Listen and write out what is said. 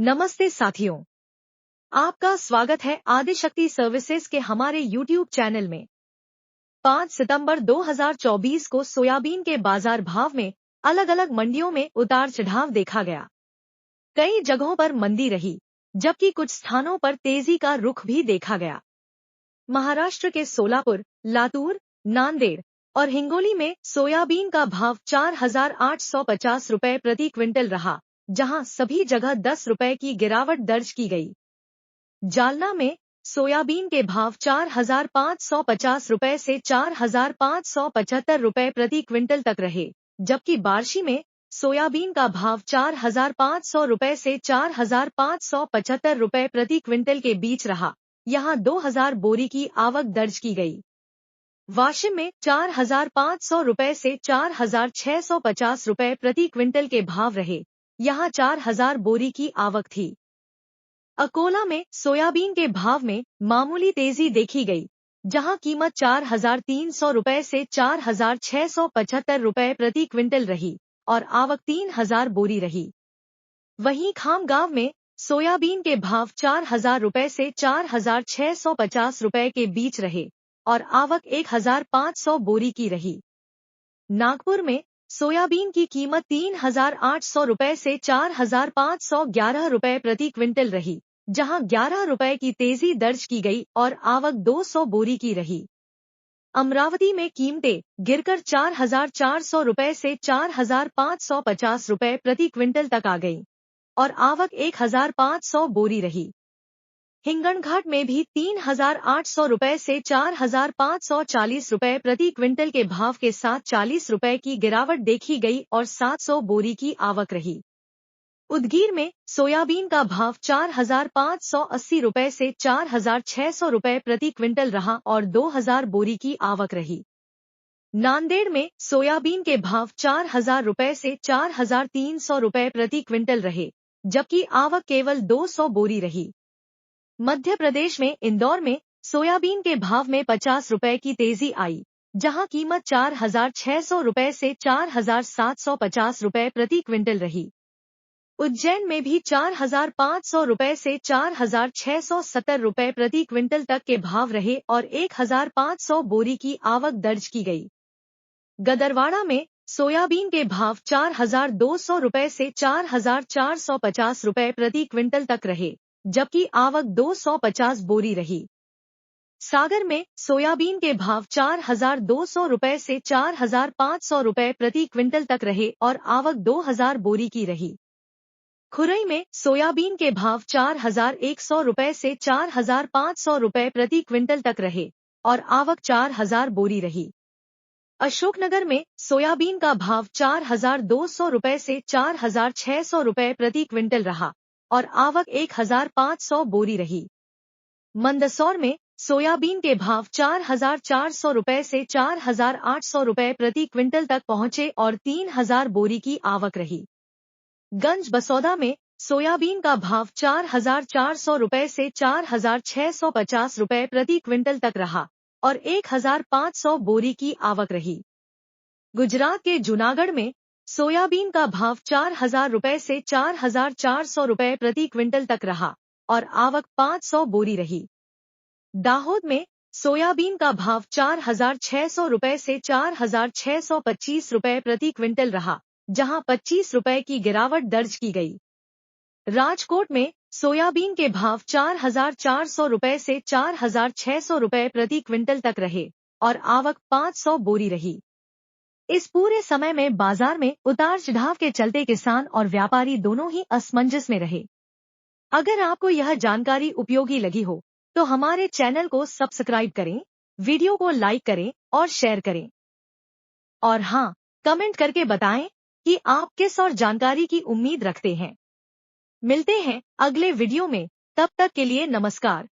नमस्ते साथियों, आपका स्वागत है आदिशक्ति सर्विसेज के हमारे YouTube चैनल में। 5 सितंबर 2024 को सोयाबीन के बाजार भाव में अलग अलग मंडियों में उतार चढ़ाव देखा गया। कई जगहों पर मंदी रही, जबकि कुछ स्थानों पर तेजी का रुख भी देखा गया। महाराष्ट्र के सोलापुर, लातूर, नांदेड़ और हिंगोली में सोयाबीन का भाव 4,850 रुपए प्रति क्विंटल रहा, जहां सभी जगह 10 रुपए की गिरावट दर्ज की गई। जालना में सोयाबीन के भाव 4,550 रुपए से 4,575 रुपए प्रति क्विंटल तक रहे, जबकि बार्शी में सोयाबीन का भाव 4,500 रुपए से 4,575 रुपए प्रति क्विंटल के बीच रहा। यहां 2,000 बोरी की आवक दर्ज की गई। वाशिम में 4,500 रुपए से 4,650 रुपए प्रति क्विंटल के भाव रहे। यहां 4,000 बोरी की आवक थी। अकोला में सोयाबीन के भाव में मामूली तेजी देखी गई, जहां कीमत 4,300 रुपए से 4,675 रुपए प्रति क्विंटल रही और आवक 3,000 बोरी रही। वहीं खामगांव में सोयाबीन के भाव 4,000 रुपए से 4,650 रुपए के बीच रहे और आवक 1,500 बोरी की रही। नागपुर में सोयाबीन की कीमत 3,800 रुपए से 4,511 रुपए प्रति क्विंटल रही, जहां 11 रुपए की तेजी दर्ज की गई और आवक 200 बोरी की रही। अमरावती में कीमतें गिरकर 4,400 रुपए से 4,550 रुपए प्रति क्विंटल तक आ गई और आवक 1,500 बोरी रही। हिंगणघाट में भी 3,800 रुपए से 4,540 रुपए प्रति क्विंटल के भाव के साथ 40 रुपए की गिरावट देखी गई और 700 बोरी की आवक रही। उदगीर में सोयाबीन का भाव 4,580 रुपए से 4,600 रुपए प्रति क्विंटल रहा और 2,000 बोरी की आवक रही। नांदेड़ में सोयाबीन के भाव 4,000 रुपए से 4,300 रुपए प्रति क्विंटल रहे, जबकि आवक केवल 200 बोरी रही। मध्य प्रदेश में इंदौर में सोयाबीन के भाव में 50 रुपए की तेजी आई, जहां कीमत 4,600 रुपए से 4,750 रुपए प्रति क्विंटल रही। उज्जैन में भी 4,500 रुपए से 4,670 रुपए प्रति क्विंटल तक के भाव रहे और 1,500 बोरी की आवक दर्ज की गई। गदरवाड़ा में सोयाबीन के भाव 4,200 रुपए से 4,450 रुपए प्रति क्विंटल तक रहे, जबकि आवक 250 बोरी रही। सागर में सोयाबीन के भाव 4,200 रुपए से 4,500 रुपए प्रति क्विंटल तक रहे और आवक 2,000 बोरी की रही। खुरई में सोयाबीन के भाव 4,100 रुपए से 4,500 रुपए प्रति क्विंटल तक रहे और आवक 4,000 बोरी रही। अशोकनगर में सोयाबीन का भाव 4,200 रुपए से 4,600 रुपए प्रति क्विंटल रहा और आवक 1,500 बोरी रही। मंदसौर में सोयाबीन के भाव 4,400 रुपए से 4,800 रुपए प्रति क्विंटल तक पहुंचे और 3,000 बोरी की आवक रही। गंज बसौदा में सोयाबीन का भाव 4,400 रुपए से 4,650 रुपए प्रति क्विंटल तक रहा और 1,500 बोरी की आवक रही। गुजरात के जूनागढ़ में सोयाबीन का भाव 4,000 रुपए से 4,400 रुपए प्रति क्विंटल तक रहा और आवक 500 बोरी रही। दाहोद में सोयाबीन का भाव 4,600 रुपए से 4,625 रुपए प्रति क्विंटल रहा, जहां 25 रुपए की गिरावट दर्ज की गई। राजकोट में सोयाबीन के भाव 4,400 रुपए से 4,600 रुपए प्रति क्विंटल तक रहे और आवक 500 बोरी रही। इस पूरे समय में बाजार में उतार चढ़ाव के चलते किसान और व्यापारी दोनों ही असमंजस में रहे। अगर आपको यह जानकारी उपयोगी लगी हो तो हमारे चैनल को सब्सक्राइब करें, वीडियो को लाइक करें और शेयर करें। और हाँ, कमेंट करके बताएं कि आप किस और जानकारी की उम्मीद रखते हैं। मिलते हैं अगले वीडियो में, तब तक के लिए नमस्कार।